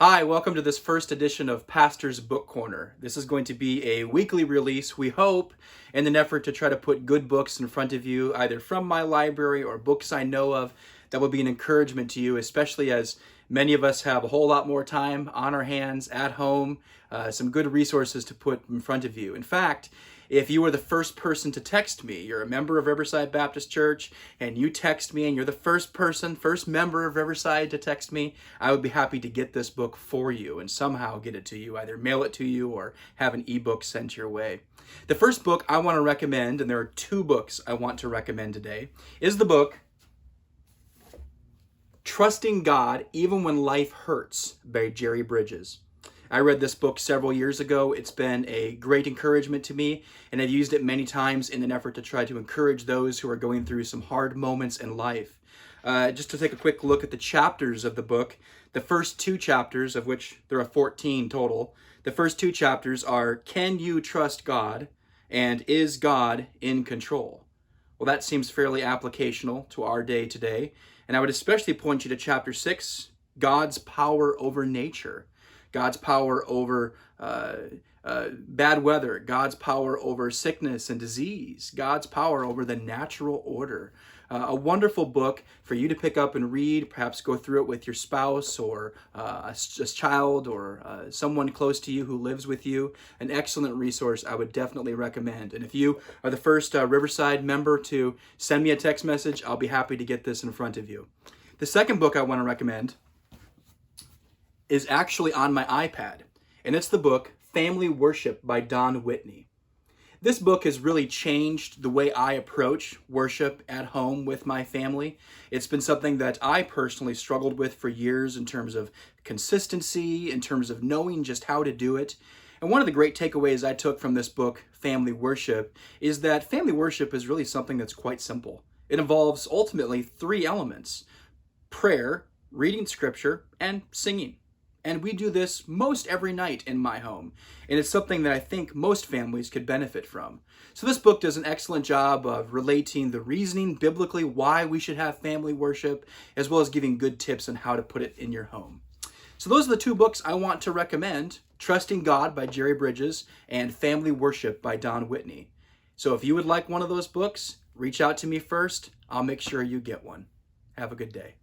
Hi, welcome to this first edition of Pastor's Book Corner. This is going to be a weekly release, we hope, in an effort to try to put good books in front of you, either from my library or books I know of that will be an encouragement to you, especially as many of us have a whole lot more time on our hands at home, some good resources to put in front of you. In fact, if you were the first person to text me, you're a member of Riverside Baptist Church, and you text me and you're the first member of Riverside to text me, I would be happy to get this book for you and somehow get it to you, either mail it to you or have an ebook sent your way. The first book I want to recommend, and there are two books I want to recommend today, is the book Trusting God Even When Life Hurts by Jerry Bridges. I read this book several years ago. It's been a great encouragement to me, and I've used it many times in an effort to try to encourage those who are going through some hard moments in life. Just to take a quick look at the chapters of the book, the first two chapters, of which there are 14 total, the first two chapters are, Can You Trust God? And Is God in Control? Well, that seems fairly applicational to our day today, and I would especially point you to chapter 6, God's Power Over Nature. God's power over bad weather, God's power over sickness and disease, God's power over the natural order. A wonderful book for you to pick up and read, perhaps go through it with your spouse or a child or someone close to you who lives with you. An excellent resource I would definitely recommend. And if you are the first Riverside member to send me a text message, I'll be happy to get this in front of you. The second book I want to recommend is actually on my iPad, and it's the book Family Worship by Whitney. This book has really changed the way I approach worship at home with my family. It's been something that I personally struggled with for years in terms of consistency, in terms of knowing just how to do it. And one of the great takeaways I took from this book, Family Worship, is that family worship is really something that's quite simple. It involves ultimately three elements: prayer, reading scripture, and singing. And we do this most every night in my home. And it's something that I think most families could benefit from. So this book does an excellent job of relating the reasoning biblically why we should have family worship, as well as giving good tips on how to put it in your home. So those are the two books I want to recommend: Trusting God by Jerry Bridges and Family Worship by Whitney. So if you would like one of those books, reach out to me first. I'll make sure you get one. Have a good day.